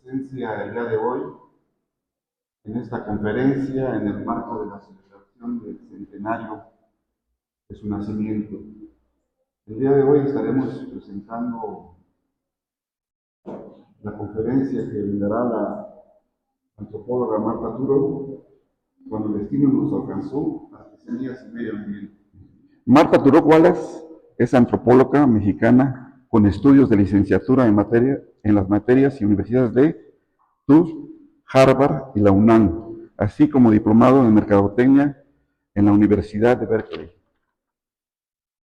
presencia el día de hoy en esta conferencia en el marco de la celebración del centenario de su nacimiento. El día de hoy estaremos presentando la conferencia que brindará la antropóloga Marta Turó, Cuando el destino nos alcanzó, artesanías y medio ambiente. Marta Turó Wallace es antropóloga mexicana con estudios de licenciatura en las materias y universidades de TUS, Harvard y la UNAM, así como diplomado en Mercadotecnia en la Universidad de Berkeley.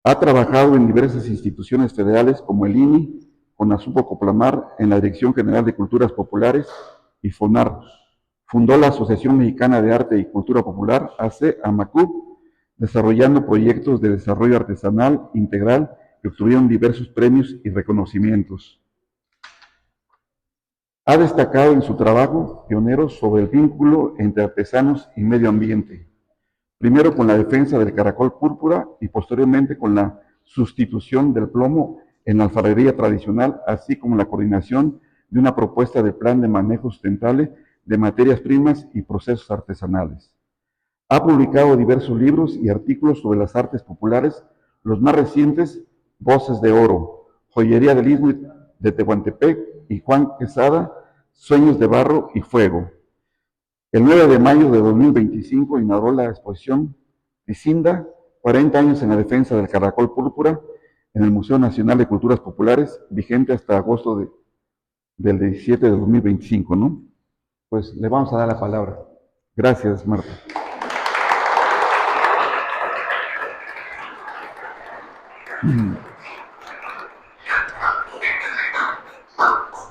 Ha trabajado en diversas instituciones federales como el INI, CONASUPO Coplamar en la Dirección General de Culturas Populares y FONAR. Fundó la Asociación Mexicana de Arte y Cultura Popular, AMACUP, desarrollando proyectos de desarrollo artesanal integral que obtuvieron diversos premios y reconocimientos. Ha destacado en su trabajo pionero sobre el vínculo entre artesanos y medio ambiente, primero con la defensa del caracol púrpura y posteriormente con la sustitución del plomo en la alfarería tradicional, así como la coordinación de una propuesta de plan de manejo sustentable de materias primas y procesos artesanales. Ha publicado diversos libros y artículos sobre las artes populares, los más recientes, Voces de Oro, Joyería del Istmo de Tehuantepec y Juan Quesada, Sueños de Barro y Fuego. El 9 de mayo de 2025 inauguró la exposición Ticinda, 40 años en la defensa del caracol púrpura, en el Museo Nacional de Culturas Populares, vigente hasta agosto del 17 de 2025, ¿no? Pues le vamos a dar la palabra. Gracias, Marta.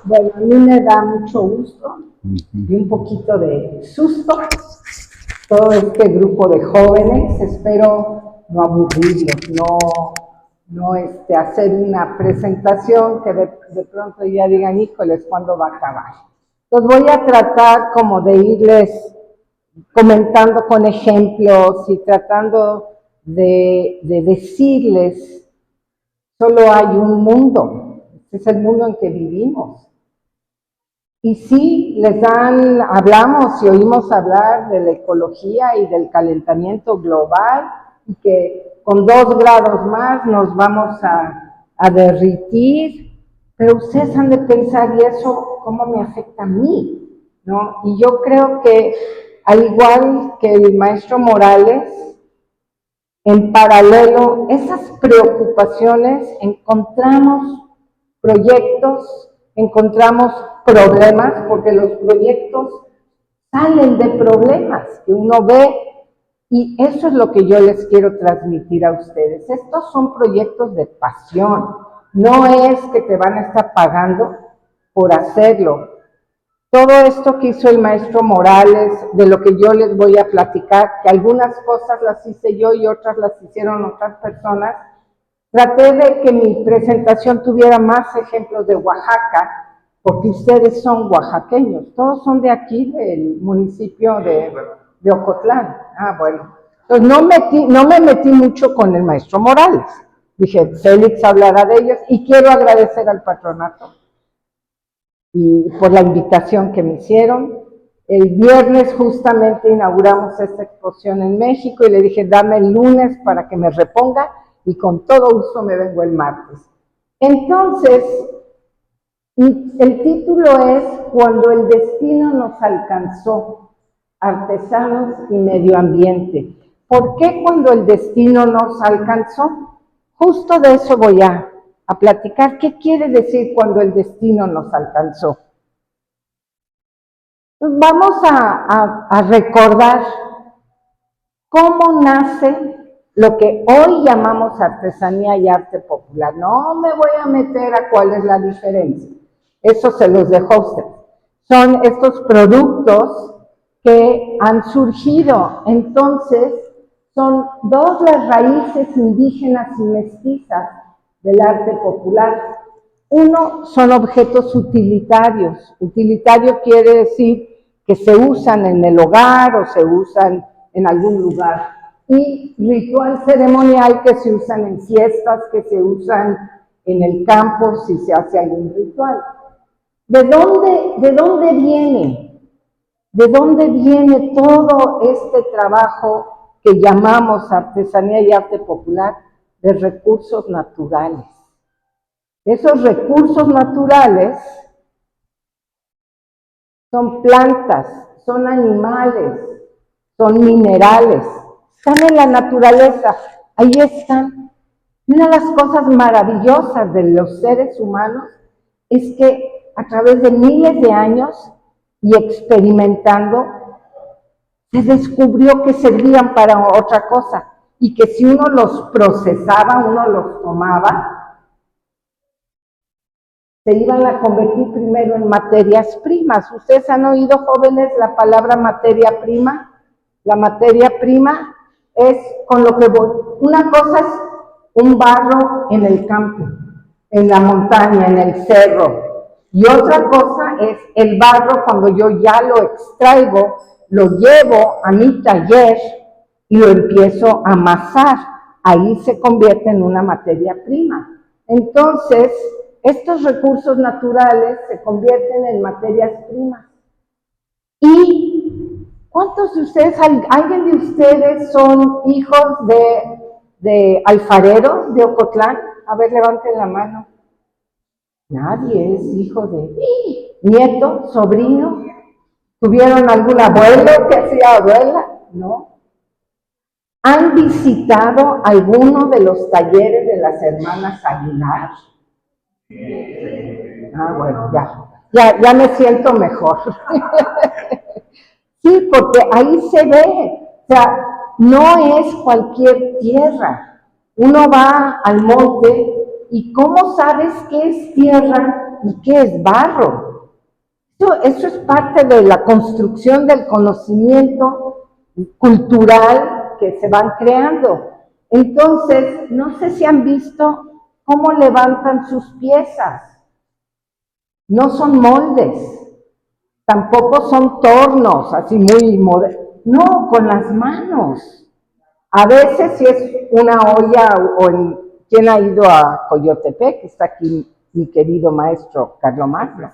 Bueno, a mí me da mucho gusto y un poquito de susto todo este grupo de jóvenes. Espero no aburrirlos, no hacer una presentación que de pronto ya digan, híjoles, ¿cuándo va a acabar? Entonces voy a tratar como de irles comentando con ejemplos y tratando de decirles, solo hay un mundo, este es el mundo en que vivimos. Y sí, hablamos y oímos hablar de la ecología y del calentamiento global y que con 2 grados más nos vamos a derritir, pero ustedes han de pensar, ¿y eso cómo me afecta a mí? ¿No? Y yo creo que, al igual que el maestro Morales, en paralelo, esas preocupaciones, encontramos proyectos, encontramos problemas, porque los proyectos salen de problemas que uno ve, y eso es lo que yo les quiero transmitir a ustedes. Estos son proyectos de pasión, no es que te van a estar pagando por hacerlo. Todo esto que hizo el maestro Morales, de lo que yo les voy a platicar, que algunas cosas las hice yo y otras las hicieron otras personas, traté de que mi presentación tuviera más ejemplos de Oaxaca, porque ustedes son oaxaqueños, todos son de aquí, del municipio de Ocotlán. Ah, bueno. Entonces no me metí mucho con el maestro Morales. Dije, Félix hablará de ellos, y quiero agradecer al patronato y por la invitación que me hicieron. El viernes justamente inauguramos esta exposición en México y le dije, dame el lunes para que me reponga y con todo gusto me vengo el martes. Entonces, el título es Cuando el destino nos alcanzó, artesanos y medio ambiente. ¿Por qué cuando el destino nos alcanzó? Justo de eso voy a platicar. ¿Qué quiere decir cuando el destino nos alcanzó? Pues vamos a recordar cómo nace lo que hoy llamamos artesanía y arte popular. No me voy a meter a cuál es la diferencia, eso se los dejo a ustedes. Son estos productos que han surgido, entonces son 2 las raíces indígenas y mestizas del arte popular. Uno son objetos utilitarios. Utilitario quiere decir que se usan en el hogar o se usan en algún lugar. Y ritual ceremonial, que se usan en fiestas, que se usan en el campo si se hace algún ritual. de dónde viene? ¿De dónde viene todo este trabajo que llamamos artesanía y arte popular? De recursos naturales. Esos recursos naturales son plantas, son animales, son minerales, están en la naturaleza, ahí están. Y una de las cosas maravillosas de los seres humanos es que a través de miles de años y experimentando, se descubrió que servían para otra cosa y que si uno los procesaba, uno los tomaba, se iban a convertir primero en materias primas. ¿Ustedes han oído, jóvenes, la palabra materia prima? La materia prima es con lo que voy. Una cosa es un barro en el campo, en la montaña, en el cerro. Y otra cosa es el barro cuando yo ya lo extraigo, lo llevo a mi taller y lo empiezo a amasar. Ahí se convierte en una materia prima. Entonces, estos recursos naturales se convierten en materias primas. ¿Y cuántos de ustedes, alguien de ustedes son hijos de alfareros de Ocotlán? A ver, levanten la mano. Nadie es hijo de nieto, sobrino. ¿Tuvieron algún abuelo que hacía abuela? No. ¿Han visitado alguno de los talleres de las hermanas Aguilar? Ah, bueno, ya me siento mejor. Sí, porque ahí se ve, o sea, no es cualquier tierra. Uno va al monte y ¿cómo sabes qué es tierra y qué es barro? Eso es parte de la construcción del conocimiento cultural que se van creando. Entonces, no sé si han visto cómo levantan sus piezas. No son moldes, tampoco son tornos, así muy modernos. No, con las manos. A veces si es una olla ¿quién ha ido a Coyotepec? Está aquí mi querido maestro Carlomagno.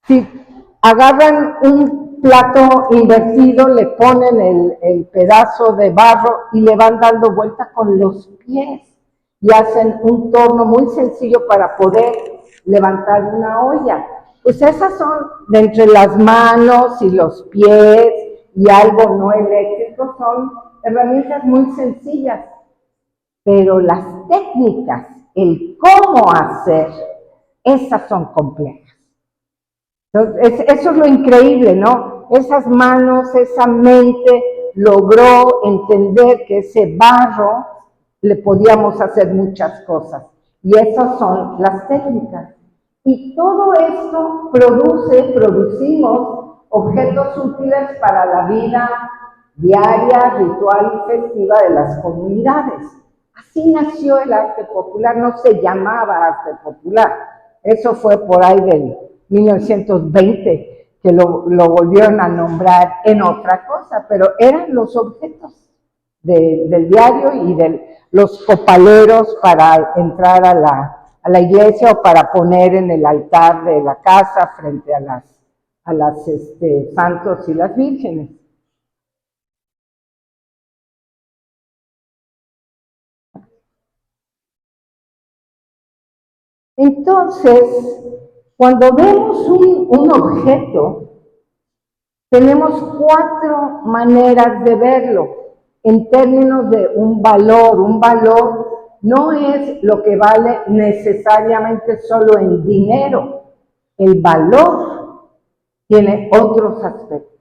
Si agarran un plato invertido, le ponen el pedazo de barro y le van dando vuelta con los pies y hacen un torno muy sencillo para poder levantar una olla. Pues esas son de entre las manos y los pies y algo no eléctrico, son herramientas muy sencillas, pero las técnicas, el cómo hacer, esas son complejas. Entonces, eso es lo increíble, ¿no? Esas manos, esa mente logró entender que ese barro le podíamos hacer muchas cosas. Y esas son las técnicas. Y todo esto producimos objetos útiles para la vida diaria, ritual y festiva de las comunidades. Así nació el arte popular, no se llamaba arte popular. Eso fue por ahí del 1920 que lo volvieron a nombrar en otra cosa, pero eran los objetos del diario y de los copaleros para entrar a la iglesia o para poner en el altar de la casa frente a las santos y las vírgenes. Entonces, cuando vemos un objeto, tenemos 4 maneras de verlo en términos de un valor. Un valor no es lo que vale necesariamente solo en dinero. El valor tiene otros aspectos.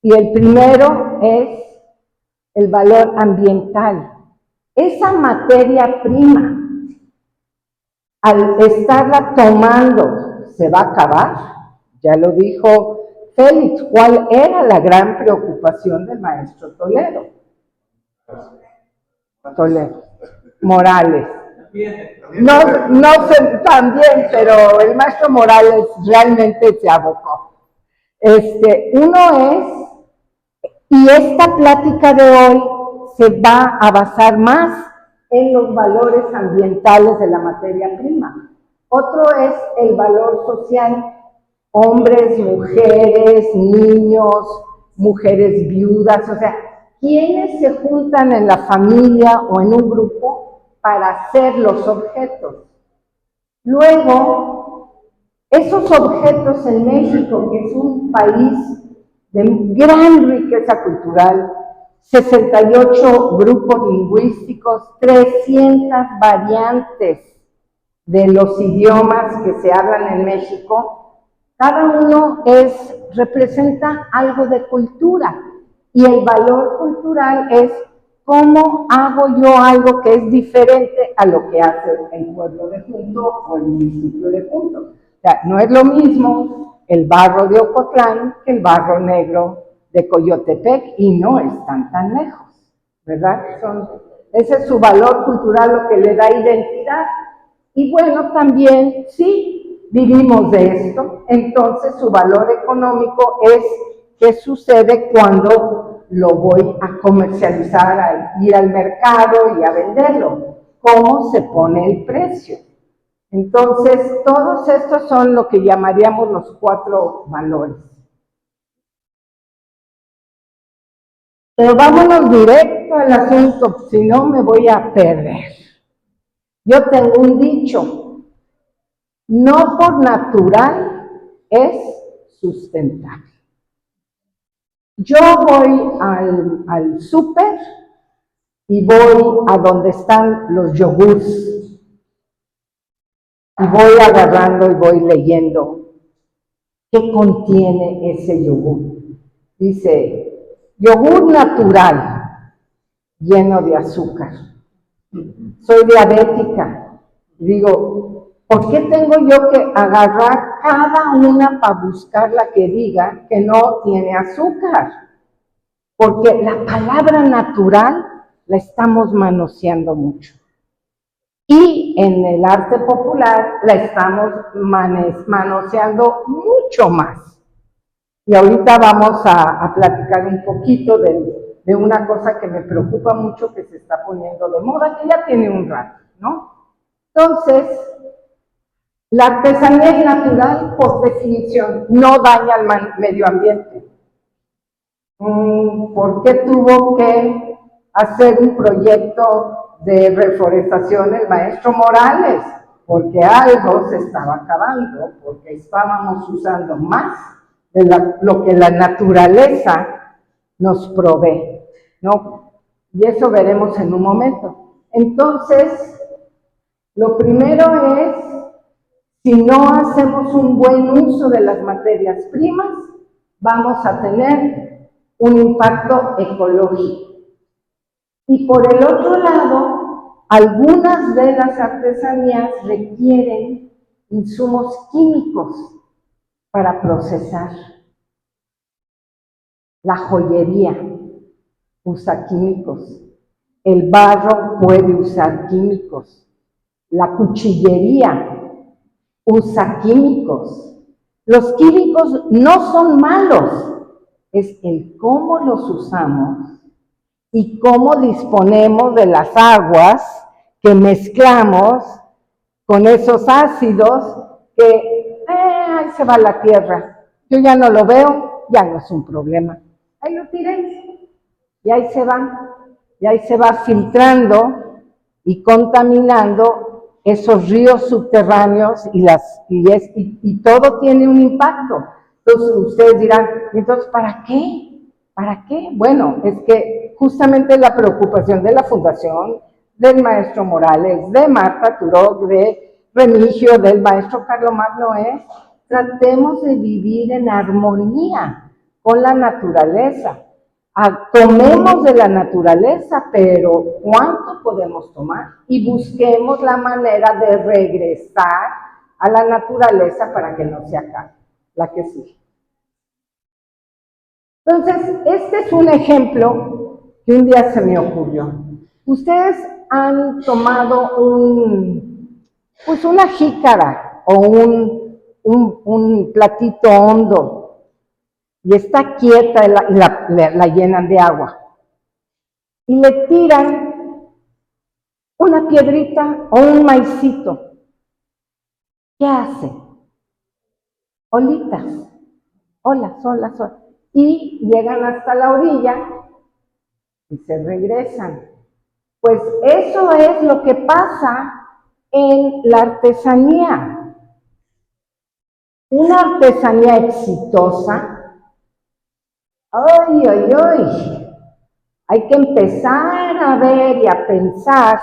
Y el primero es el valor ambiental. Esa materia prima, al estarla tomando, se va a acabar. Ya lo dijo Félix, ¿cuál era la gran preocupación del maestro Toledo? Morales. No sé también, pero el maestro Morales realmente se abocó. Uno es, y esta plática de hoy se va a basar más en los valores ambientales de la materia prima. Otro es el valor social. Hombres, mujeres, niños, mujeres viudas, o sea, ¿quiénes se juntan en la familia o en un grupo para ser los objetos? Luego, esos objetos en México, que es un país de gran riqueza cultural, 68 grupos lingüísticos, 300 variantes de los idiomas que se hablan en México, cada uno representa algo de cultura, y el valor cultural es cómo hago yo algo que es diferente a lo que hace el pueblo de Junto o el municipio de Junto. O sea, no es lo mismo el barro de Ocotlán que el barro negro de Coyotepec, y no están tan lejos, ¿verdad? Ese es su valor cultural, lo que le da identidad. Y bueno, también, sí, vivimos de esto, entonces su valor económico es qué sucede cuando lo voy a comercializar, a ir al mercado y a venderlo, cómo se pone el precio. Entonces, todos estos son lo que llamaríamos los 4 valores. Pero vámonos directo al asunto, si no me voy a perder. Yo tengo un dicho: no por natural es sustentable. Yo voy al súper y voy a donde están los yogurts y voy agarrando y voy leyendo qué contiene ese yogur. Dice, yogur natural, lleno de azúcar. Soy diabética. Digo, ¿por qué tengo yo que agarrar cada una para buscar la que diga que no tiene azúcar? Porque la palabra natural la estamos manoseando mucho. Y en el arte popular la estamos manoseando mucho más. Y ahorita vamos a platicar un poquito de una cosa que me preocupa mucho, que se está poniendo de moda, que ya tiene un rato, ¿no? Entonces, la artesanía es natural por definición, no daña al medio ambiente. ¿Por qué tuvo que hacer un proyecto de reforestación el maestro Morales? Porque algo se estaba acabando, porque estábamos usando más de lo que la naturaleza nos provee, ¿no? Y eso veremos en un momento. Entonces, lo primero es, si no hacemos un buen uso de las materias primas, vamos a tener un impacto ecológico. Y por el otro lado, algunas de las artesanías requieren insumos químicos para procesar. La joyería usa químicos, el barro puede usar químicos, la cuchillería usa químicos. Los químicos no son malos, es el cómo los usamos y cómo disponemos de las aguas que mezclamos con esos ácidos que ahí se va la tierra. Yo ya no lo veo, ya no es un problema. Ahí lo tiré y ahí se va filtrando y contaminando esos ríos subterráneos y todo tiene un impacto. Entonces ustedes dirán, entonces ¿para qué? ¿Para qué? Bueno, es que justamente la preocupación de la Fundación, del maestro Morales, de Marta Turok, de Remigio, del maestro Carlomagno es, tratemos de vivir en armonía con la naturaleza. Tomemos de la naturaleza, pero ¿cuánto podemos tomar? Y busquemos la manera de regresar a la naturaleza para que no se acabe. La que sigue. Entonces, este es un ejemplo que un día se me ocurrió. Ustedes han tomado una jícara o un platito hondo y está quieta y la llenan de agua. Y le tiran una piedrita o un maicito. ¿qué hacen? Olitas, olas, olas, olas. Y llegan hasta la orilla y se regresan. Pues eso es lo que pasa en la artesanía. Una artesanía exitosa, ¡ay, ay, ay! Hay que empezar a ver y a pensar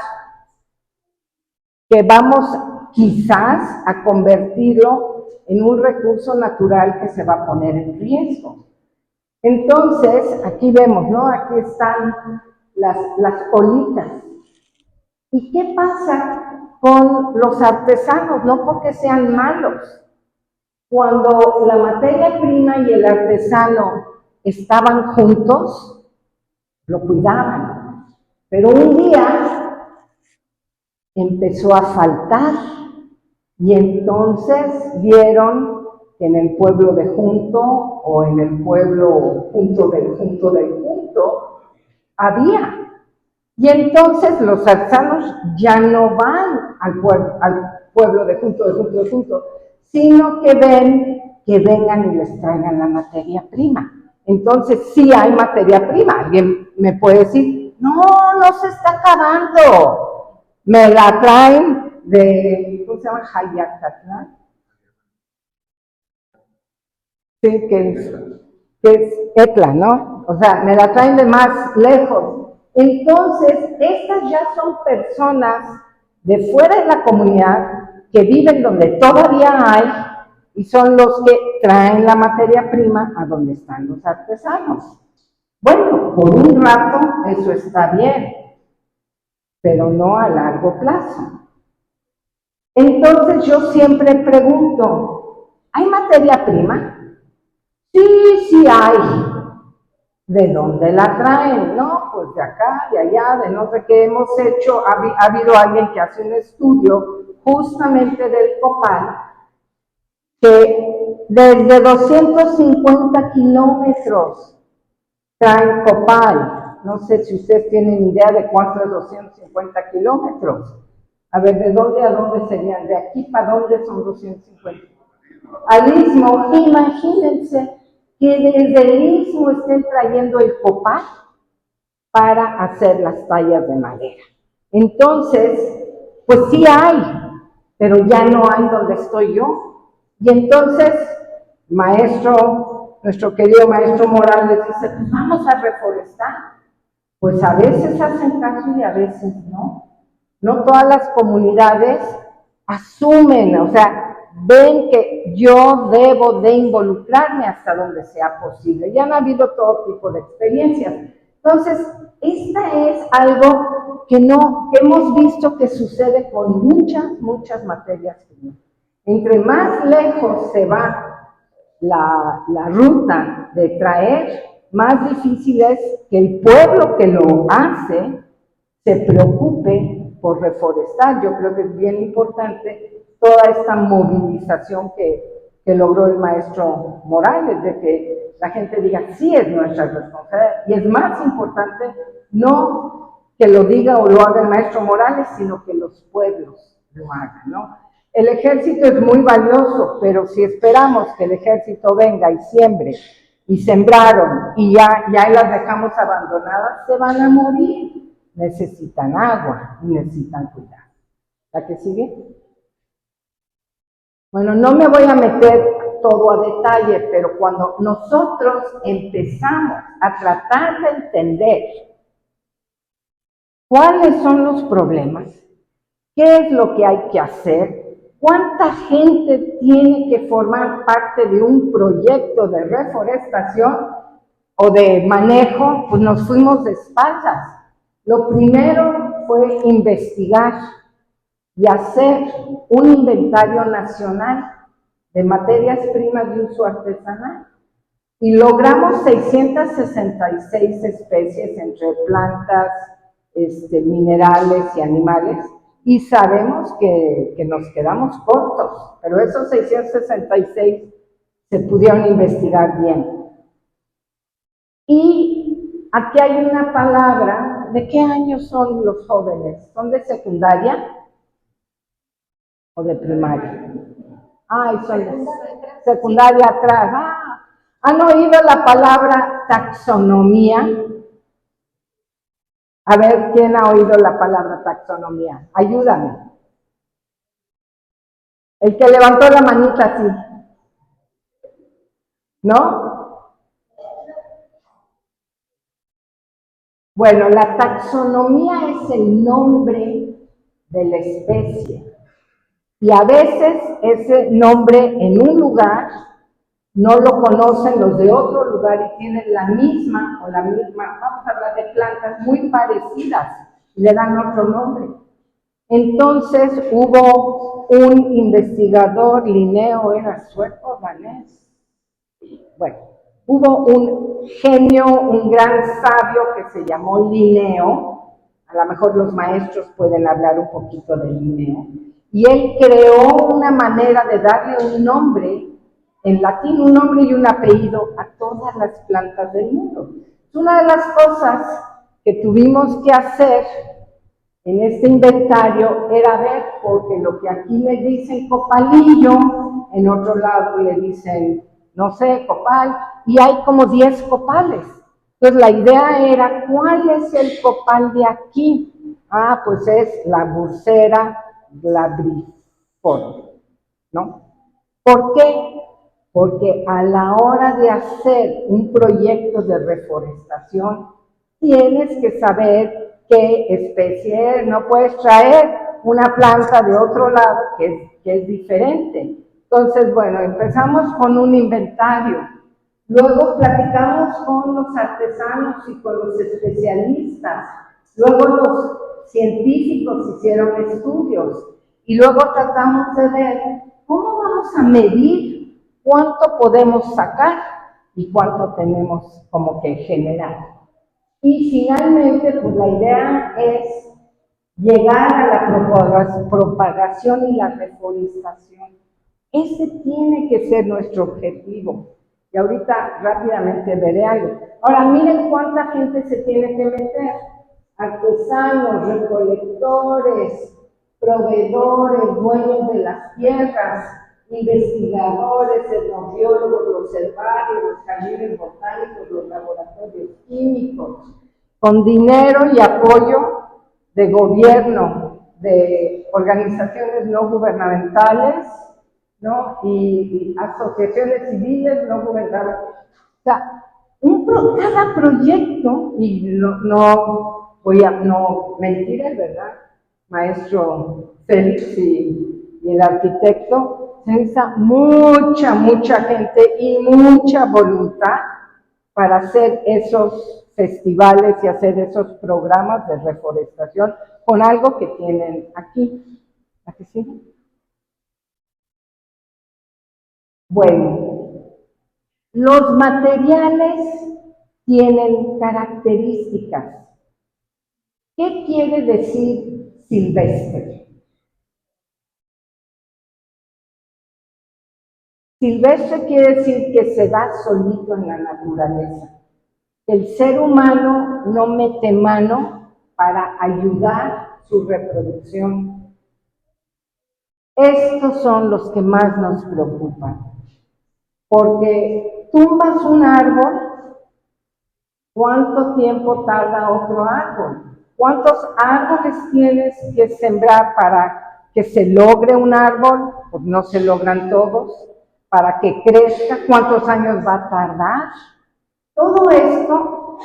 que vamos quizás a convertirlo en un recurso natural que se va a poner en riesgo. Entonces, aquí vemos, ¿no? Aquí están las olitas. ¿Y qué pasa con los artesanos? No porque sean malos. Cuando la materia prima y el artesano estaban juntos, lo cuidaban. Pero un día empezó a faltar y entonces vieron que en el pueblo de junto o en el pueblo junto del junto había. Y entonces los artesanos ya no van al pueblo de junto, sino que ven que vengan y les traigan la materia prima. Entonces sí hay materia prima. Alguien me puede decir, no se está acabando. Me la traen de, ¿cómo se llama? Jayacatlán. Sí, que es Etla, ¿no? O sea, me la traen de más lejos. Entonces, estas ya son personas de fuera de la comunidad que viven donde todavía hay y son los que traen la materia prima a donde están los artesanos. Bueno, por un rato eso está bien, pero no a largo plazo. Entonces yo siempre pregunto, ¿hay materia prima? Sí hay. ¿De dónde la traen? No, pues de acá, de allá, de no sé qué hemos hecho. Ha habido alguien que hace un estudio justamente del copal, que desde 250 kilómetros traen copal. No sé si ustedes tienen idea de cuánto es 250 kilómetros. A ver, ¿de dónde a dónde serían? ¿De aquí para dónde son 250? Al istmo, imagínense que desde el istmo estén trayendo el copal para hacer las tallas de madera. Entonces, pues sí hay, pero ya no hay donde estoy yo. Y entonces, nuestro querido maestro Morales dice, pues vamos a reforestar. Pues a veces hacen caso y a veces no. No todas las comunidades asumen, o sea, ven que yo debo de involucrarme hasta donde sea posible. Ya han habido todo tipo de experiencias. Entonces, esta es algo que hemos visto que sucede con muchas materias primas. Entre más lejos se va la ruta de traer, más difícil es que el pueblo que lo hace se preocupe por reforestar. Yo creo que es bien importante toda esta movilización que logró el maestro Morales, de que la gente diga, sí es nuestra responsabilidad, y es más importante no que lo diga o lo haga el maestro Morales, sino que los pueblos lo hagan, ¿no? El ejército es muy valioso, pero si esperamos que el ejército venga y siembre, y sembraron, y ya las dejamos abandonadas, se van a morir. Necesitan agua y necesitan cuidado. ¿La que sigue? Bueno, no me voy a meter todo a detalle, pero cuando nosotros empezamos a tratar de entender cuáles son los problemas, qué es lo que hay que hacer, cuánta gente tiene que formar parte de un proyecto de reforestación o de manejo, pues nos fuimos de espaldas. Lo primero fue investigar y hacer un inventario nacional de materias primas de uso artesanal. Y logramos 666 especies entre plantas, minerales y animales, y sabemos que nos quedamos cortos, pero esos 666 se pudieron investigar bien. Y aquí hay una palabra, ¿de qué año son los jóvenes? ¿Son de secundaria o de primaria? Son secundaria atrás. ¿Han oído la palabra taxonomía? A ver, ¿quién ha oído la palabra taxonomía? Ayúdame. El que levantó la manita así. ¿No? Bueno, la taxonomía es el nombre de la especie. Y a veces ese nombre en un lugar no lo conocen los de otro lugar y tienen la misma, vamos a hablar de plantas muy parecidas, y le dan otro nombre. Entonces hubo un investigador, Linneo, era sueco, danés. Bueno, hubo un genio, un gran sabio que se llamó Linneo. A lo mejor los maestros pueden hablar un poquito de Linneo. Y él creó una manera de darle un nombre, en latín un nombre y un apellido, a todas las plantas del mundo. Una de las cosas que tuvimos que hacer en este inventario era ver, porque lo que aquí le dicen copalillo, en otro lado le dicen, no sé, copal, y hay como 10 copales. Entonces la idea era, ¿cuál es el copal de aquí? Pues es la Bursera glabriforme, ¿no? ¿Por qué? Porque a la hora de hacer un proyecto de reforestación, tienes que saber qué especie es. No puedes traer una planta de otro lado que es diferente. Entonces, bueno, empezamos con un inventario. Luego platicamos con los artesanos y con los especialistas. Luego los científicos hicieron estudios. Y luego tratamos de ver cómo vamos a medir cuánto podemos sacar y cuánto tenemos como que generar. Y finalmente, pues la idea es llegar a la propagación y la reforestación. Ese tiene que ser nuestro objetivo. Y ahorita rápidamente veré algo. Ahora, miren cuánta gente se tiene que meter. Artesanos, recolectores, proveedores, dueños de las tierras, investigadores, etnobiólogos, los herbarios, los jardines botánicos, los laboratorios químicos, con dinero y apoyo de gobierno, de organizaciones no gubernamentales, ¿no? Y asociaciones civiles no gubernamentales. O sea, cada proyecto, y no voy a no mentir, ¿verdad? Maestro Félix y el arquitecto, se necesita mucha gente y mucha voluntad para hacer esos festivales y hacer esos programas de reforestación con algo que tienen aquí. ¿A que sí? Bueno, los materiales tienen características. ¿Qué quiere decir silvestre? Silvestre quiere decir que se da solito en la naturaleza. El ser humano no mete mano para ayudar su reproducción. Estos son los que más nos preocupan. Porque tumbas un árbol, ¿cuánto tiempo tarda otro árbol? ¿Cuántos árboles tienes que sembrar para que se logre un árbol? Pues no se logran todos. Para que crezca, ¿cuántos años va a tardar? Todo esto,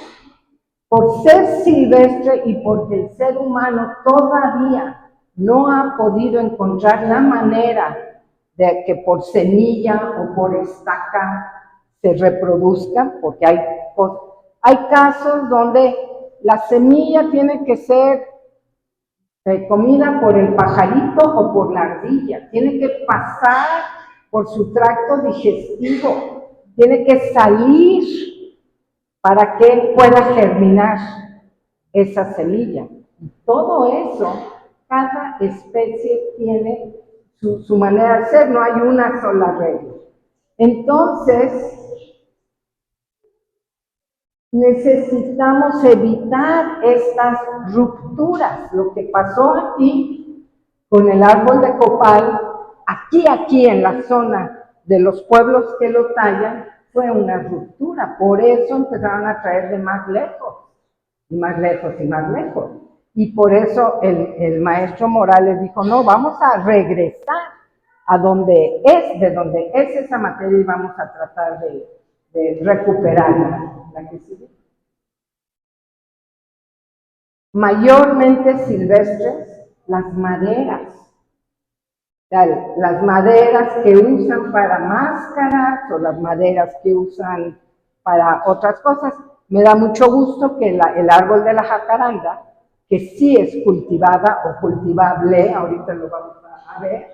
por ser silvestre y porque el ser humano todavía no ha podido encontrar la manera de que por semilla o por estaca se reproduzcan, porque hay casos donde la semilla tiene que ser comida por el pajarito o por la ardilla, tiene que pasar por su tracto digestivo, tiene que salir para que pueda germinar esa semilla. Y todo eso, cada especie tiene su manera de ser, no hay una sola regla. Entonces, necesitamos evitar estas rupturas. Lo que pasó aquí con el árbol de copal aquí en la zona de los pueblos que lo tallan, fue una ruptura. Por eso empezaron a traer de más lejos, y más lejos, y más lejos. Y por eso el maestro Morales dijo, no, vamos a regresar a donde es, de donde es esa materia, y vamos a tratar de recuperarla. La que sigue. Mayormente silvestres, las maderas. Las maderas que usan para máscaras o las maderas que usan para otras cosas. Me da mucho gusto que el árbol de la jacaranda, que sí es cultivada o cultivable, ahorita lo vamos a ver,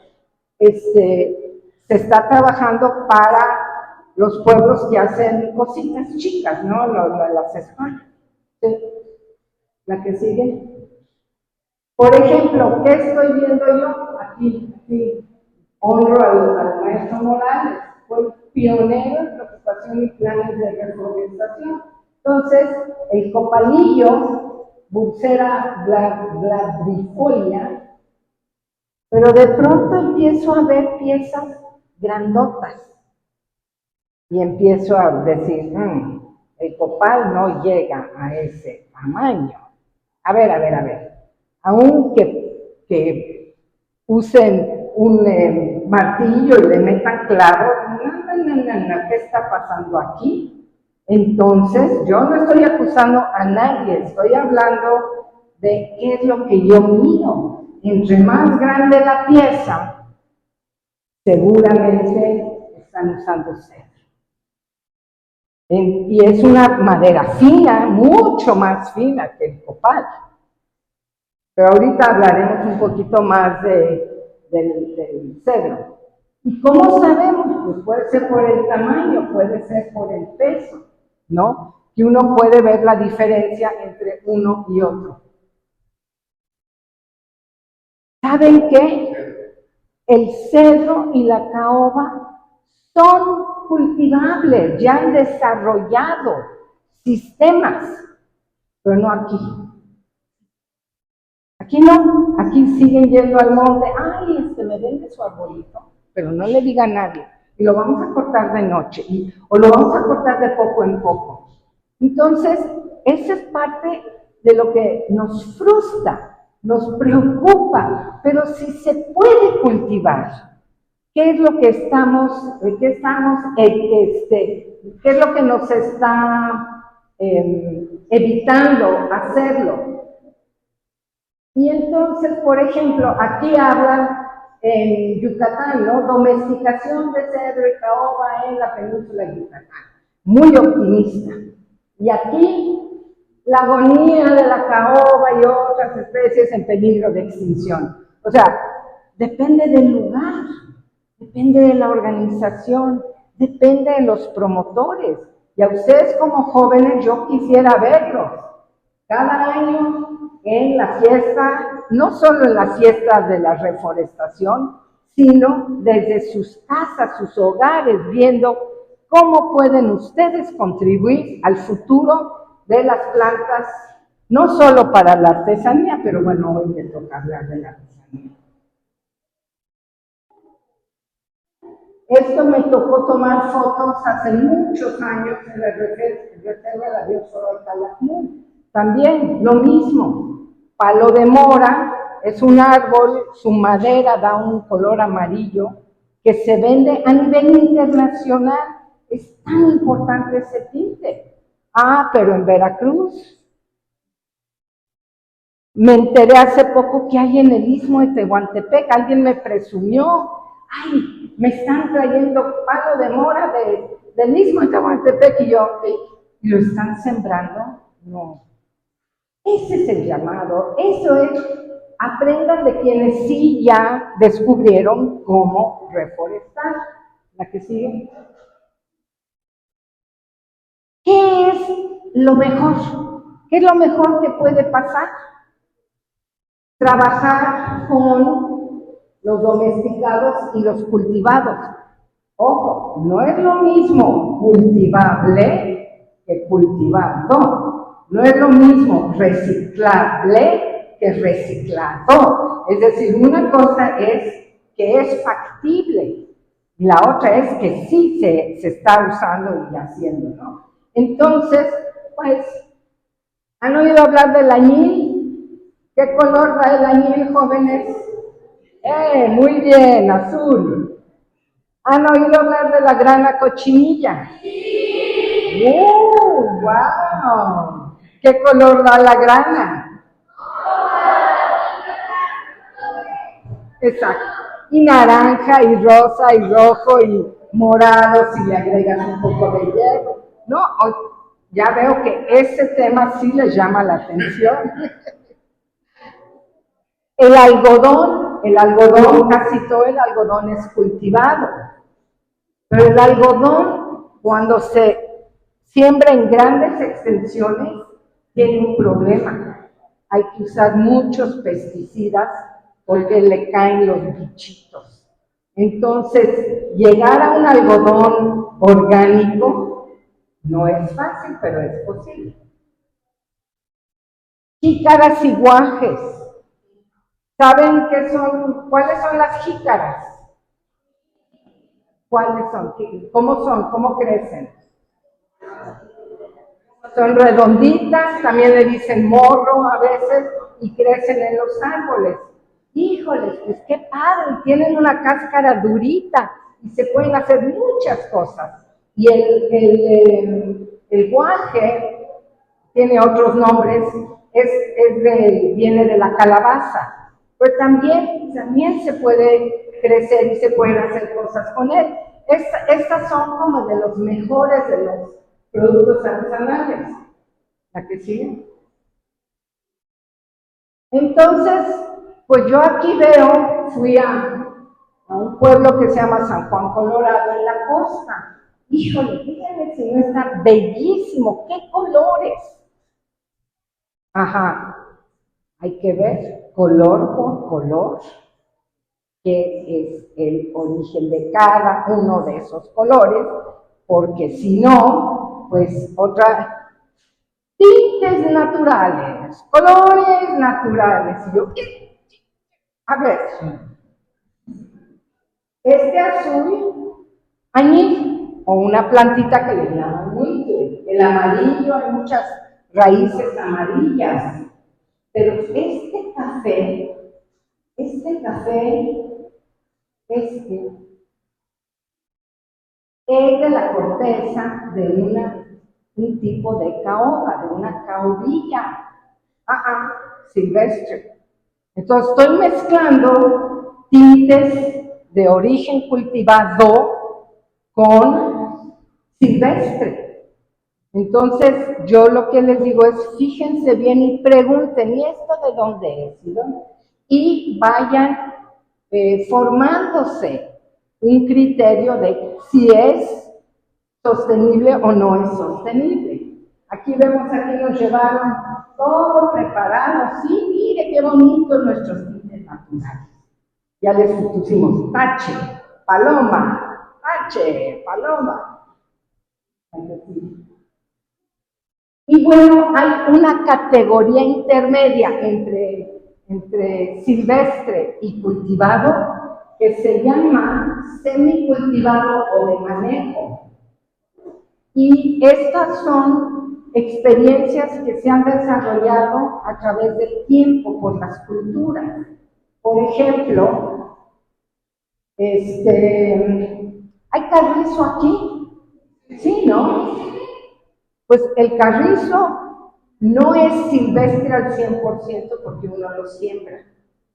se está trabajando para los pueblos que hacen cositas chicas, ¿no? Las escuelas. ¿Sí? La que sigue. Por ejemplo, ¿qué estoy viendo yo? Aquí honro al maestro Morales, fue pionero en preocupación y planes de reforestación. Entonces, el copalillo, Bursera bladrifolia, pero de pronto empiezo a ver piezas grandotas y empiezo a decir, el copal no llega a ese tamaño. A ver. Aunque usen un martillo y le metan clavos, no, ¿qué está pasando aquí? Entonces, yo no estoy acusando a nadie, estoy hablando de qué es lo que yo miro. Entre más grande la pieza, seguramente están usando cedro. Y es una madera fina, mucho más fina que el copal. Pero ahorita hablaremos un poquito más del cedro. ¿Y cómo sabemos? Pues puede ser por el tamaño, puede ser por el peso, ¿no? Que uno puede ver la diferencia entre uno y otro. ¿Saben qué? El cedro y la caoba son cultivables, ya han desarrollado sistemas, pero no aquí. Aquí no, aquí siguen yendo al monte, ay, me vende su arbolito, pero no le diga a nadie, y lo vamos a cortar de noche, o lo vamos a cortar de poco en poco. Entonces, esa es parte de lo que nos frustra, nos preocupa, pero si se puede cultivar, ¿qué es lo que qué es lo que nos está evitando hacerlo? Y entonces, por ejemplo, aquí hablan en Yucatán, ¿no? Domesticación de cedro y caoba en la península de Yucatán. Muy optimista. Y aquí, la agonía de la caoba y otras especies en peligro de extinción. O sea, depende del lugar, depende de la organización, depende de los promotores. Y a ustedes como jóvenes yo quisiera verlos. Cada año en la fiesta, no solo en las fiestas de la reforestación, sino desde sus casas, sus hogares, viendo cómo pueden ustedes contribuir al futuro de las plantas, no solo para la artesanía, pero bueno, hoy me toca hablar de la artesanía. Esto me tocó tomar fotos hace muchos años en la reserva de la biosfera de Calakmul. También lo mismo, palo de mora, es un árbol, su madera da un color amarillo que se vende a nivel internacional. Es tan importante ese tinte. Pero en Veracruz, me enteré hace poco que hay en el Istmo de Tehuantepec, alguien me presumió, ay, me están trayendo palo de mora del Istmo de Tehuantepec, y yo, ¿y lo están sembrando? No. Ese es el llamado, eso es, aprendan de quienes sí ya descubrieron cómo reforestar. La que sigue. ¿Qué es lo mejor? ¿Qué es lo mejor que puede pasar? Trabajar con los domesticados y los cultivados. Ojo, no es lo mismo cultivable que cultivado. No es lo mismo reciclable que reciclado. Es decir, una cosa es que es factible. Y la otra es que sí se está usando y haciendo, ¿no? Entonces, pues, ¿han oído hablar del añil? ¿Qué color da el añil, jóvenes? Muy bien, azul. ¿Han oído hablar de la grana cochinilla? ¡Wow! ¿Qué color da la grana? Exacto. Y naranja, y rosa, y rojo, y morado, si le agregas un poco de hielo. No, ya veo que ese tema sí les llama la atención. El algodón, casi todo el algodón es cultivado. Pero el algodón, cuando se siembra en grandes extensiones, tiene un problema. Hay que usar muchos pesticidas porque le caen los bichitos. Entonces, llegar a un algodón orgánico no es fácil, pero es posible. Jícaras y guajes. ¿Saben qué son? ¿Cuáles son las jícaras? ¿Cuáles son? ¿Cómo son? ¿Cómo crecen? Son redonditas, también le dicen morro a veces, y crecen en los árboles. Híjoles, pues qué padre, tienen una cáscara durita y se pueden hacer muchas cosas. Y el guaje tiene otros nombres, viene de la calabaza, pues también se puede crecer y se pueden hacer cosas con él. Estas son como de los mejores de los productos artesanales. ¿La que sigue? Entonces, pues yo aquí fui a un pueblo que se llama San Juan Colorado en la costa. Híjole, fíjense si no está bellísimo, qué colores. Ajá, hay que ver color por color qué es el origen de cada uno de esos colores, porque si no, pues tintes naturales, colores naturales. Y yo, a ver, este azul, añil, o una plantita que le llaman muitle. El amarillo, hay muchas raíces amarillas. Pero este café, es de la corteza de un tipo de caoba, de una caobilla, silvestre. Entonces estoy mezclando tintes de origen cultivado con silvestre. Entonces yo lo que les digo es, fíjense bien y pregunten, ¿y esto de dónde es? Y vayan formándose un criterio de si es sostenible o no es sostenible. Aquí nos llevaron todo preparado, sí, mire qué bonitos nuestros tintes naturales. Ya les pusimos tache, paloma, tache, paloma. Y bueno, hay una categoría intermedia entre silvestre y cultivado que se llama semicultivado o de manejo. Y estas son experiencias que se han desarrollado a través del tiempo por las culturas. Por ejemplo, ¿hay carrizo aquí? Sí, ¿no? Pues el carrizo no es silvestre al 100% porque uno lo siembra,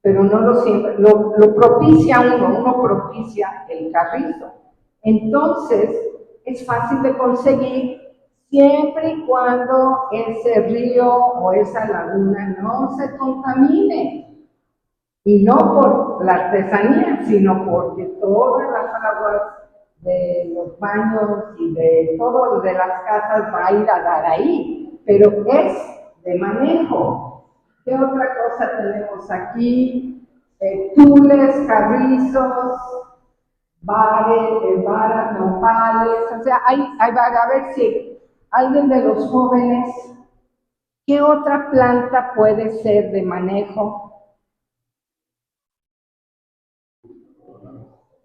pero no lo siembra, lo propicia uno propicia el carrizo. Entonces, es fácil de conseguir siempre y cuando ese río o esa laguna no se contamine. Y no por la artesanía, sino porque todas las aguas de los baños y de todo de las casas va a ir a dar ahí, pero es de manejo. ¿Qué otra cosa tenemos aquí? Tules, carrizos, varas, nopales, o sea, a ver si alguien de los jóvenes, ¿qué otra planta puede ser de manejo?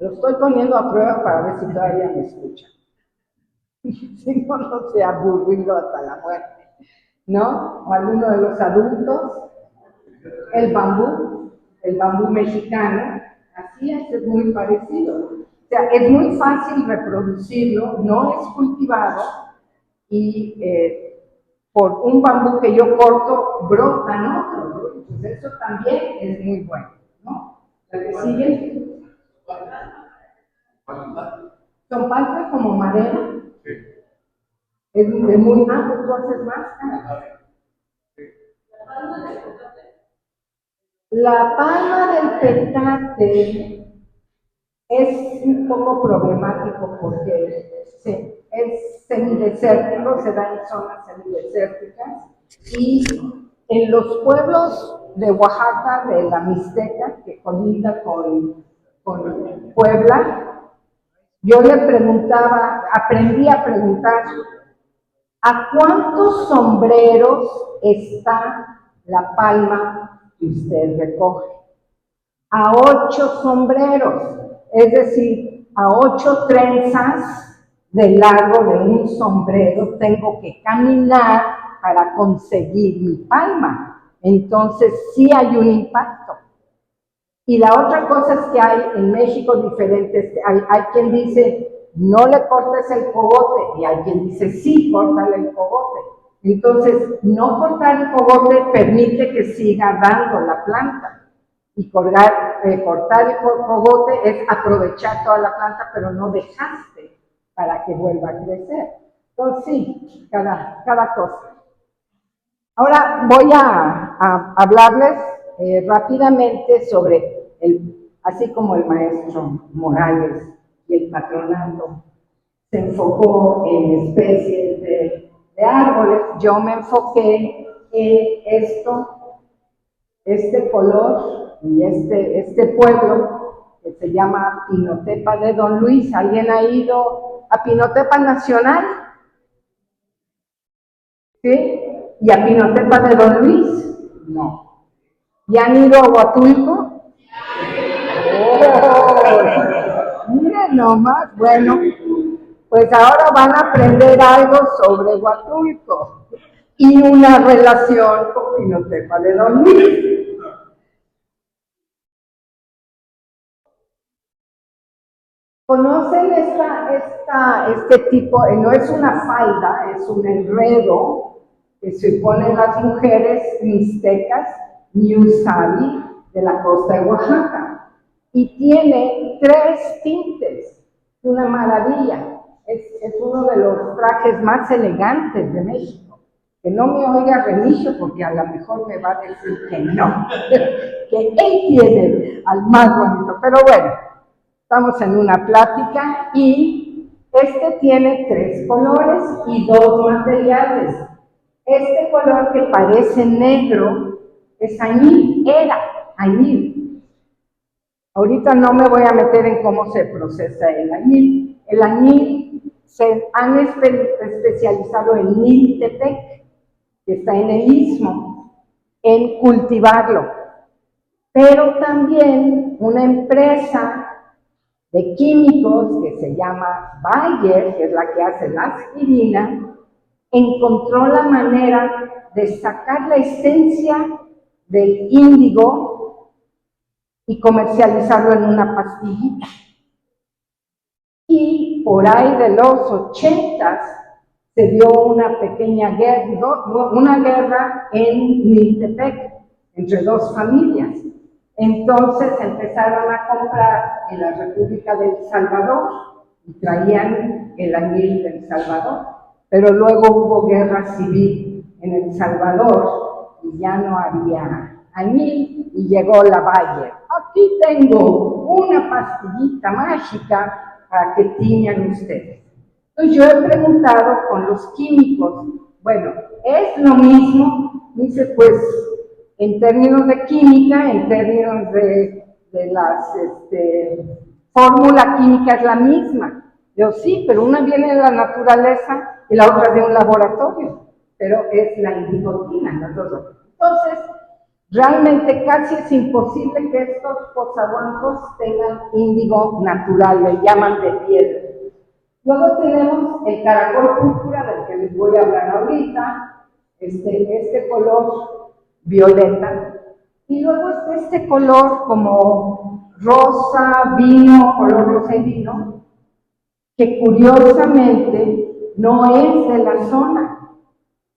Lo estoy poniendo a prueba para ver si todavía me escuchan. Si no, no se ha aburrido hasta la muerte, ¿no? O alguno de los adultos, el bambú mexicano, así es muy parecido. O sea, es muy fácil reproducirlo, no es cultivado y por un bambú que yo corto brotan otros, ¿no? Entonces eso también es muy bueno, ¿no? ¿La que sigue? Son parte como madera. Es muy amplio, tú haces máscara. La palma del petate es un poco problemático porque es semidesértico, se da en zonas semidesérticas y en los pueblos de Oaxaca, de la Mixteca, que colinda con Puebla, yo le preguntaba, aprendí a preguntar, ¿a cuántos sombreros está la palma que usted recoge? A 8 sombreros, es decir, a 8 trenzas de largo de un sombrero tengo que caminar para conseguir mi palma. Entonces sí hay un impacto. Y la otra cosa es que hay en México diferentes, hay quien dice, no le cortes el cogote, y hay quien dice, sí, córtale el cogote. Entonces, no cortar el cogote permite que siga dando la planta. Y cortar el cogote es aprovechar toda la planta, pero no dejaste para que vuelva a crecer. Entonces, sí, cada cosa. Ahora voy a hablarles rápidamente sobre, así como el maestro Morales y el patronato se enfocó en especies de árboles, yo me enfoqué en este color y este pueblo que se llama Pinotepa de Don Luis. ¿Alguien ha ido a Pinotepa Nacional? ¿Sí? ¿Y a Pinotepa de Don Luis? No. ¿Y han ido a Huatulco? ¡Oh! Miren nomás, bueno, pues ahora van a aprender algo sobre Huatulco y una relación con Pinotepa de Don Luis. ¿Conocen este tipo? No es una falda, es un enredo que se ponen las mujeres mixtecas, Ñusabi, de la costa de Oaxaca. Y tiene 3 tintes, una maravilla. Es uno de los trajes más elegantes de México. Que no me oiga Remigio, porque a lo mejor me va a decir que no, que él tiene al más bonito. Pero bueno, estamos en una plática y este tiene 3 colores y 2 materiales. Este color que parece negro es añil, era añil. Ahorita no me voy a meter en cómo se procesa el añil. El añil se han especializado en Niltepec, que está en el Istmo, en cultivarlo. Pero también una empresa de químicos que se llama Bayer, que es la que hace la aspirina, encontró la manera de sacar la esencia del índigo y comercializarlo en una pastillita. Y por ahí de los 80s se dio una pequeña guerra en Niltepec entre 2 familias. Entonces empezaron a comprar en la República del Salvador y traían el añil del Salvador. Pero luego hubo guerra civil en El Salvador y ya no había añil y llegó la Bayer. Aquí tengo una pastillita mágica para que tiñan ustedes. Entonces yo he preguntado con los químicos, bueno, ¿es lo mismo? Dice, pues, en términos de química, en términos de las fórmula química es la misma. Yo sí, pero una viene de la naturaleza y la otra de un laboratorio, pero es la indigotina, las dos. Entonces, Realmente casi es imposible que estos pozahuancos tengan índigo natural, le llaman de piedra. Luego tenemos el caracol púrpura del que les voy a hablar ahorita, este color violeta, y luego está este color como rosa, vino, color rosa y vino, que curiosamente no es de la zona.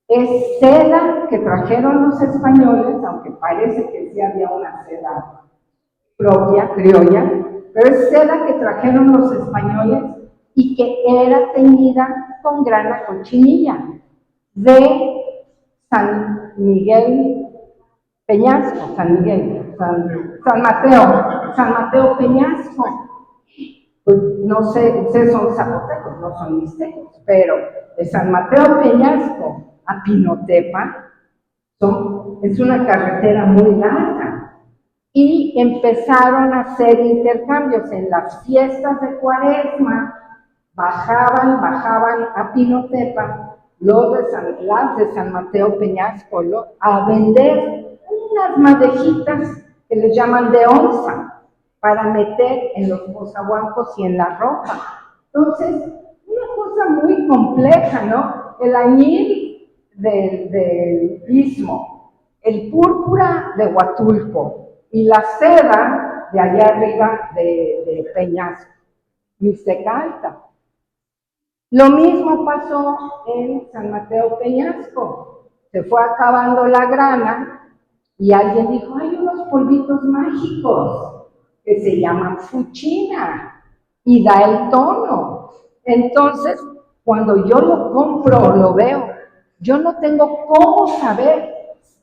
Es seda que trajeron los españoles, aunque parece que sí había una seda propia, criolla, pero es seda que trajeron los españoles y que era teñida con grana cochinilla de San Miguel Peñasco, San Mateo Peñasco. Pues no sé, ustedes son zapotecos, no son mixtecos, pero de San Mateo Peñasco a Pinotepa es una carretera muy larga. Y empezaron a hacer intercambios en las fiestas de Cuaresma, bajaban a Pinotepa, las de San Mateo Peñasco, a vender unas madejitas que les llaman de onza, para meter en los pozahuancos y en la ropa. Entonces, una cosa muy compleja, ¿no? El añil del istmo, el púrpura de Huatulco y la seda de allá arriba de Peñasco, Mixteca Alta. Lo mismo pasó en San Mateo Peñasco. Se fue acabando la grana y alguien dijo, hay unos polvitos mágicos que se llaman fuchina y da el tono. Entonces, cuando yo lo compro o lo veo, yo no tengo cómo saber,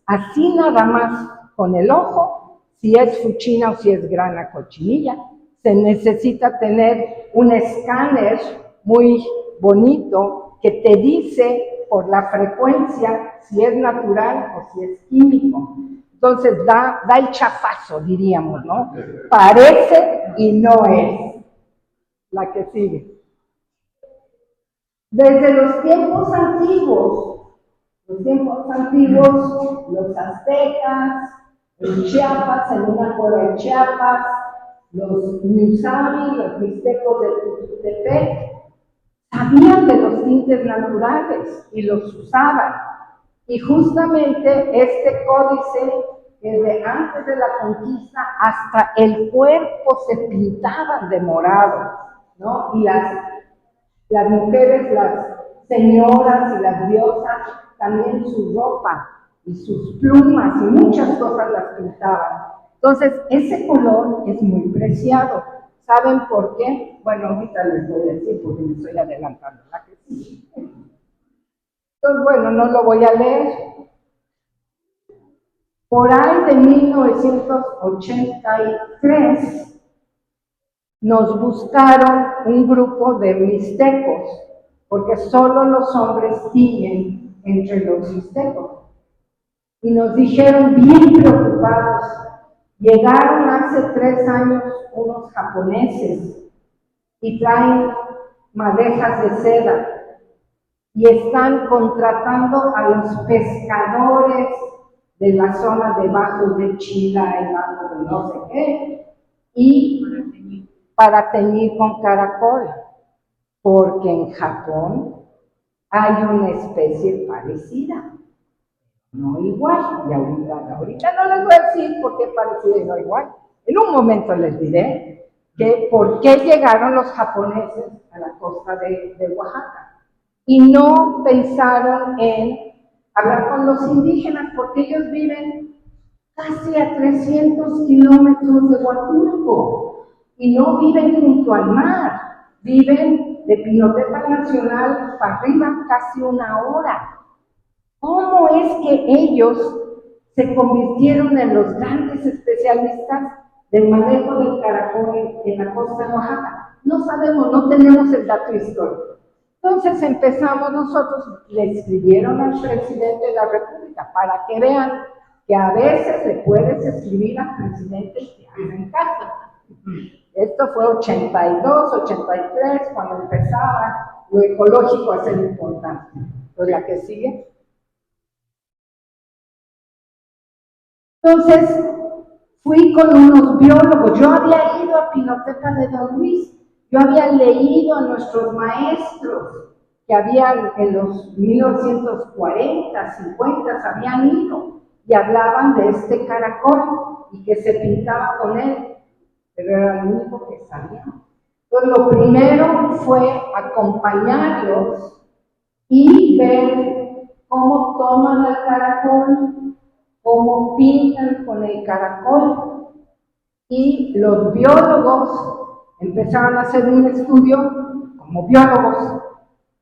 así nada más con el ojo, si es fuchina o si es grana cochinilla. Se necesita tener un escáner muy bonito que te dice por la frecuencia si es natural o si es químico. Entonces da el chafazo, diríamos, ¿no? Parece y no es. La que sigue. Desde los tiempos antiguos, los aztecas, en Chiapas, en una cueva de Chiapas, los Nusami, los mixtecos de Tuxtepec, sabían de los tintes naturales y los usaban. Y justamente este códice, desde antes de la conquista, hasta el cuerpo se pintaban de morado, ¿no? Y las mujeres, las señoras y las diosas, también su ropa y sus plumas y muchas cosas las pintaban. Entonces, ese color es muy preciado. ¿Saben por qué? Bueno, ahorita les voy a decir porque me estoy adelantando. ¿La que sí? Entonces, bueno, no lo voy a leer. Por ahí de 1983 nos buscaron un grupo de mixtecos, porque solo los hombres tiñen entre los mixtecos. Y nos dijeron bien preocupados, llegaron hace 3 años unos japoneses y traen madejas de seda y están contratando a los pescadores de la zona de Bajos de Chila y Bajos de no sé qué, y para teñir con caracol, porque en Japón hay una especie parecida, no igual, y ahorita no les voy a decir por qué parecida y no igual. En un momento les diré que por qué llegaron los japoneses a la costa de Oaxaca. Y no pensaron en hablar con los indígenas, porque ellos viven casi a 300 kilómetros de Huatulco y no viven junto al mar, viven de Pinotepa Nacional para arriba casi 1 hora. ¿Cómo es que ellos se convirtieron en los grandes especialistas del manejo del caracol en la costa de Oaxaca? No sabemos, no tenemos el dato histórico. Entonces empezamos nosotros, le escribieron al presidente de la República para que vean que a veces le puedes escribir al presidente y te hacen caso. Esto fue 82, 83, cuando empezaba lo ecológico a ser importante. Entonces, la que sigue. Entonces, fui con unos biólogos. Yo había ido a Pinotepa de Don Luis, yo había leído a nuestros maestros que habían en los 1940, 50, habían ido y hablaban de este caracol y que se pintaba con él, pero era lo único que sabía. Entonces, lo primero fue acompañarlos y ver cómo toman al caracol, cómo pintan con el caracol. Y los biólogos empezaron a hacer un estudio como biólogos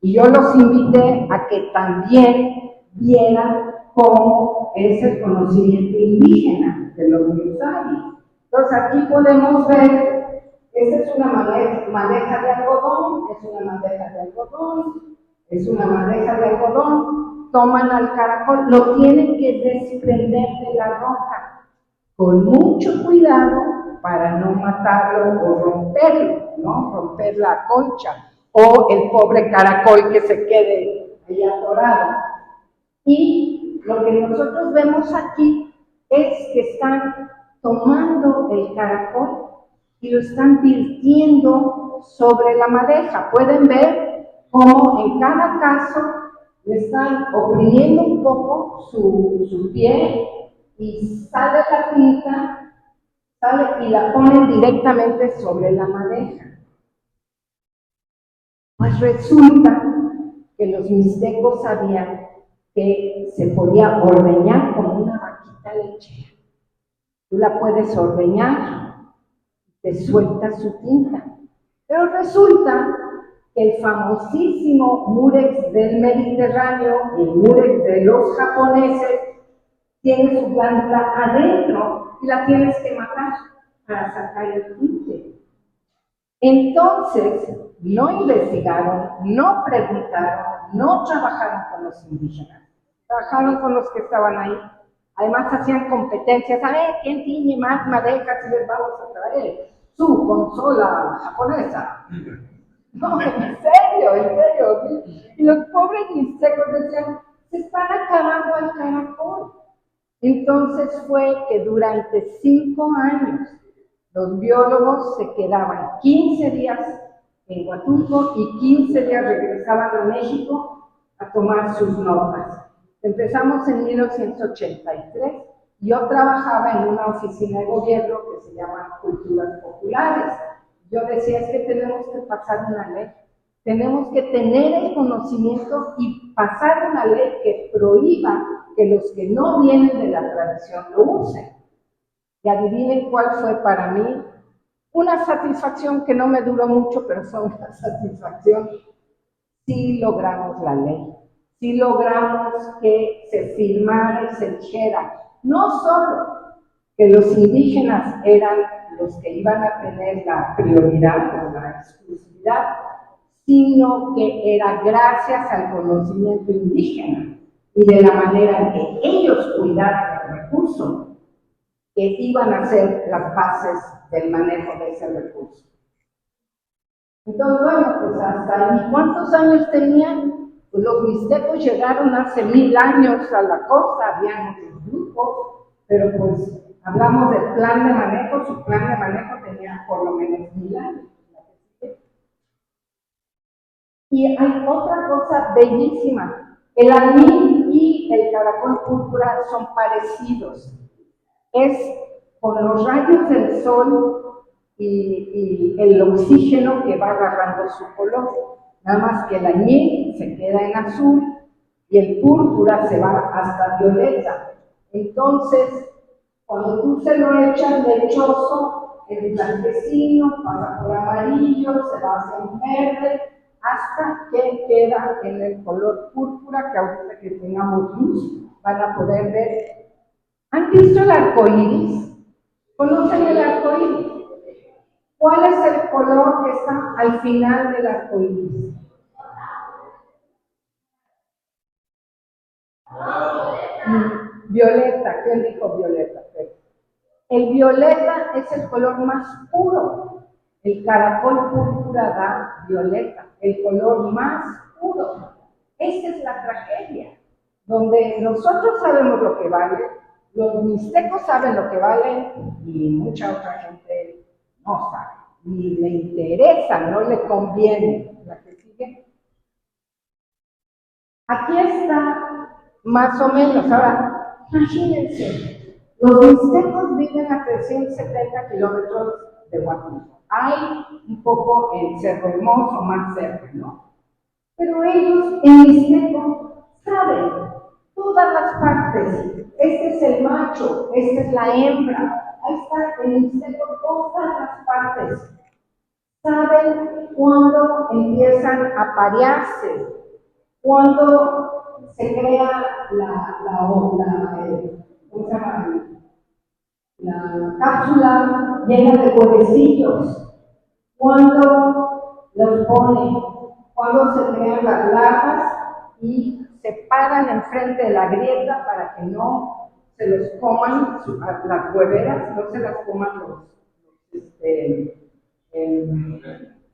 y yo los invité a que también vieran cómo es el conocimiento indígena de los Miusari. Entonces aquí podemos ver, esta es una madeja de algodón, es una madeja de algodón, es una madeja de algodón, toman al caracol, lo tienen que desprender de la roca con mucho cuidado para no matarlo o romperlo, ¿no? Romper la concha o el pobre caracol que se quede ahí atorado. Y lo que nosotros vemos aquí es que están tomando el caracol y lo están virtiendo sobre la madeja. Pueden ver cómo en cada caso le están oprimiendo un poco su pie y sale la tinta, sale y la ponen directamente sobre la madeja. Pues resulta que los mixtecos sabían que se podía ordeñar como una vaquita lechera. Tú la puedes ordeñar, te suelta su tinta. Pero resulta que el famosísimo murex del Mediterráneo, el murex de los japoneses, tiene su glándula adentro y la tienes que matar para sacar el tinte. Entonces, no investigaron, no preguntaron, no trabajaron con los indígenas, trabajaron con los que estaban ahí. Además, hacían competencias, a ver, ¿quién tiene más madejas y les vamos a traer su consola japonesa? No, en serio. Y los pobres mixtecos decían, se están acabando el caracol. Entonces fue que durante 5 años los biólogos se quedaban 15 días en Huatulco y 15 días regresaban a México a tomar sus notas. Empezamos en 1983. Yo trabajaba en una oficina de gobierno que se llama Culturas Populares. Yo decía, es que tenemos que pasar una ley. Tenemos que tener el conocimiento y pasar una ley que prohíba que los que no vienen de la tradición lo usen. Y adivinen cuál fue para mí una satisfacción que no me duró mucho, pero fue una satisfacción. Sí logramos la ley, sí logramos que se firmara y se dijera, no solo que los indígenas eran los que iban a tener la prioridad o la exclusividad, sino que era gracias al conocimiento indígena y de la manera en que ellos cuidaran el recurso, que iban a ser las bases del manejo de ese recurso. Entonces, bueno, pues hasta ahí, ¿cuántos años tenían? Pues los mixtecos llegaron hace 1000 años a la costa, habían otros grupos, pero pues hablamos del plan de manejo, su plan de manejo tenía por lo menos 1000 años. Y hay otra cosa bellísima, el almín y el caracol púrpura son parecidos. Es con los rayos del sol y el oxígeno que va agarrando su color. Nada más que el añil se queda en azul y el púrpura se va hasta violeta. Entonces, cuando tú se lo echas lechoso, el blanquecino pasa por amarillo, se va hacia un verde, hasta que queda en el color púrpura, que ahorita que tengamos luz van a poder ver. ¿Han visto el arco iris? ¿Conocen el arco iris? ¿Cuál es el color que está al final del arco iris? Violeta. ¿Quién dijo violeta? El violeta es el color más puro. El caracol púrpura da violeta, el color más puro. Esa es la tragedia, donde nosotros sabemos lo que vale, Los mixtecos saben lo que valen y mucha otra gente no sabe, ni le interesa, no le conviene. La que sigue. Aquí está más o menos. Ahora, imagínense, los mixtecos viven a 370 kilómetros de Huatulco. Hay un poco en Cerro Hermoso, más cerca, ¿no? Pero ellos en mixteco saben todas las partes. Este es el macho, esta es la hembra. Ahí está en mixteco todas las partes. Saben cuándo empiezan a parearse, cuando se crea ¿cómo se llama? La cápsula llena de huevecillos, cuando los pone, cuando se crean las larvas y se paran enfrente de la grieta para que no se los coman las hueveras, no se las coman los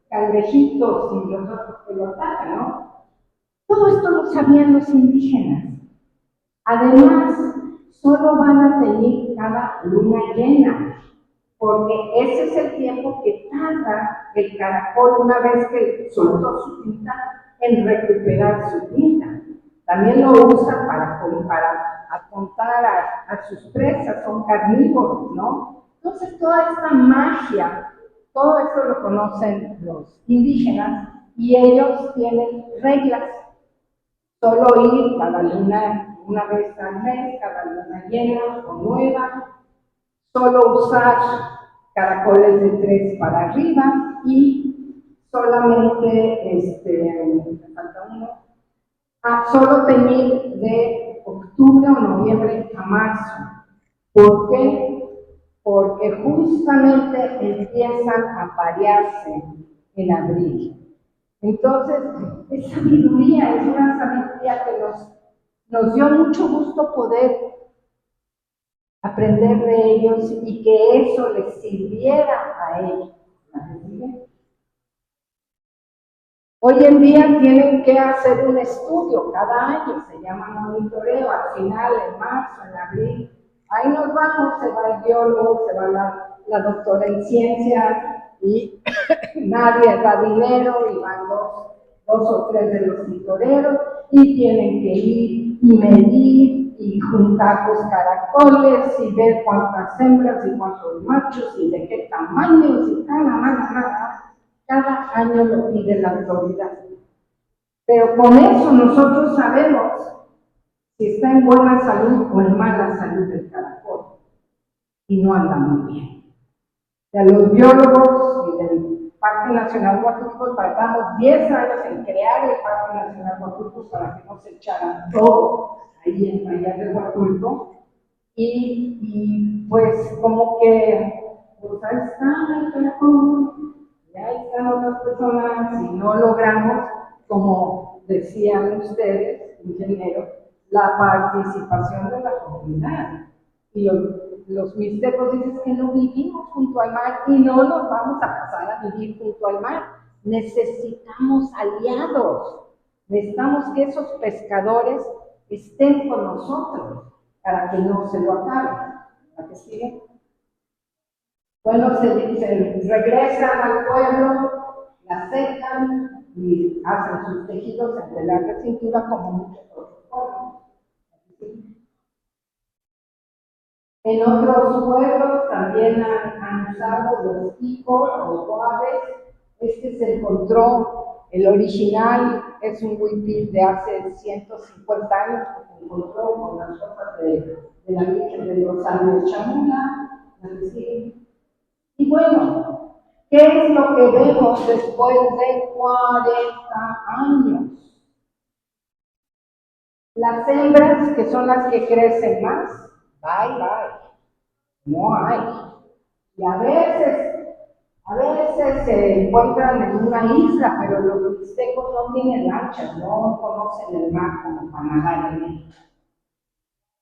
cangrejitos y los otros que lo atacan, ¿no? Todo esto lo sabían los indígenas. Además, solo van a tener cada luna llena, porque ese es el tiempo que tarda el caracol una vez que soltó su tinta en recuperar su tinta. También lo usan para apuntar a sus presas, son carnívoros, ¿no? Entonces, toda esta magia, todo esto lo conocen los indígenas y ellos tienen reglas. Solo ir cada luna, una vez al mes, cada luna llena o nueva. Solo usar caracoles de 3 para arriba y solamente, me falta uno, solo teñir de octubre o noviembre a marzo. ¿Por qué? Porque justamente empiezan a parearse en abril. Entonces, es sabiduría, es una sabiduría que nos dio mucho gusto poder aprender de ellos y que eso les sirviera a ellos. Hoy en día tienen que hacer un estudio cada año, se llama monitoreo, al final, en marzo, en abril. Ahí nos vamos, se va el biólogo, se va la doctora en ciencias y nadie da dinero y van dos o tres de los monitoreros y tienen que ir y medir y juntar los caracoles y ver cuántas hembras y cuántos machos y de qué tamaños y cada año lo pide la autoridad. Pero con eso nosotros sabemos si está en buena salud o en mala salud el caracol y no anda muy bien. De los biólogos y del Parque Nacional Huatulco tardamos 10 años en crear el Parque Nacional Huatulco para que no se echaran todo ahí en Mayas de Huatulco. Y pues como que, pues ahí está el caracol, y ahí están otras personas y no logramos, como decían ustedes, ingenieros, la participación de la comunidad. Y los mixtecos dicen que no vivimos junto al mar y no nos vamos a pasar a vivir junto al mar. Necesitamos aliados. Necesitamos que esos pescadores estén con nosotros para que no se lo acaben. ¿A qué sigue? Bueno, se regresan al pueblo, la secan y hacen sus tejidos en telar de cintura como muchos otros pueblos. En otros pueblos también han usado los ticos o coaves. Este se encontró, el original es un huipil de hace 150 años que se encontró con las cosas de la Virgen de los Años Chamula. Y bueno, ¿qué es lo que vemos después de 40 años? Las hembras, que son las que crecen más, bye, bye. No hay. Y a veces se encuentran en una isla, pero los mixtecos no tienen lanchas, no conocen el mar como para nadar en él.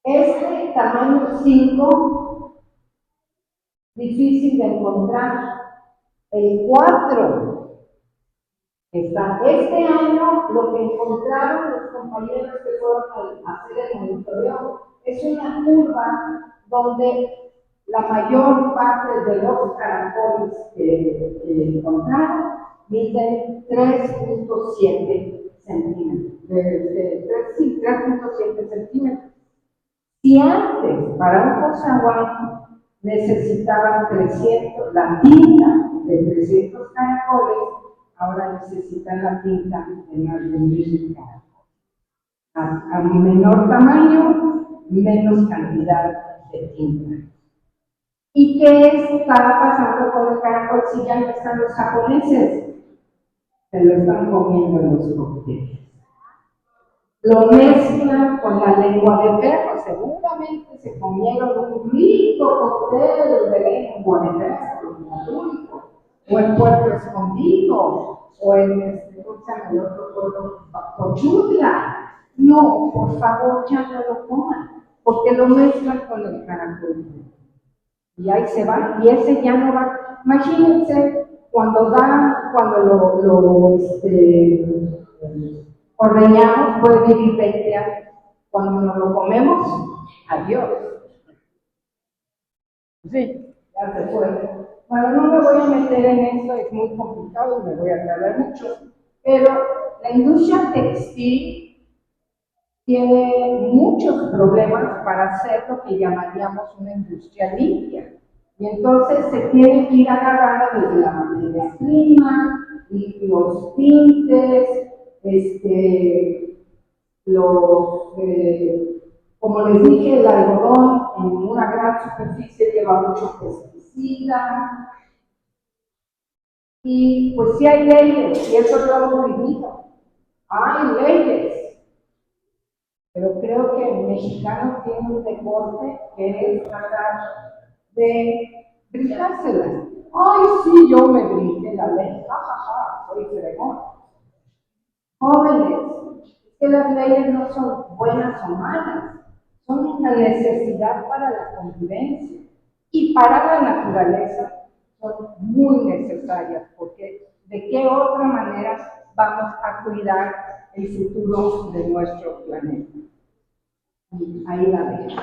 Este tamaño 5, difícil de encontrar. El 4 está. Este año lo que encontraron los compañeros que fueron a hacer el monitoreo es una curva donde la mayor parte de los caracoles que encontraron miden 3.7 centímetros. Sí, 3.7 centímetros. Si antes, para un pozahuán, necesitaban 300, la tinta de 300 caracoles, ahora necesitan la tinta de más de 1.000 caracoles. A menor tamaño, menos cantidad de tinta. ¿Y qué estaba pasando con el caracol si ya no están los japoneses? Se lo están comiendo en los cócteles. Lo mezclan con la lengua de perro, seguramente se comieron un rico cóctel de lengua de perro, o en Puerto Escondido, o en ¿cómo se llama el otro pueblo? Cochutla. No, por favor, ya no lo coman, porque lo mezclan con el caracol. Y ahí se va, y ese ya no va. Imagínense cuando lo ordeñamos, puede vivir 20 años. Cuando nos lo comemos, adiós. Sí, ya se fue. Bueno, no me voy a meter en esto, es muy complicado y me voy a tardar mucho. Pero la industria textil tiene muchos problemas para hacer lo que llamaríamos una industria limpia. Y entonces se tiene que ir agarrando desde la materia prima, y los tintes, como les dije, el algodón en una gran superficie lleva mucho pesticida. Y pues sí hay leyes, y eso lo hemos vivido. Hay leyes. Pero creo que el mexicano tiene un deporte que es tratar de brincársela. Ay, sí, yo me brinqué la ley, jajaja, soy fregón. Jóvenes, que las leyes no son buenas o malas, son una necesidad para la convivencia y para la naturaleza son muy necesarias, porque de qué otra manera vamos a cuidar el futuro de nuestro planeta. Y ahí la dejo.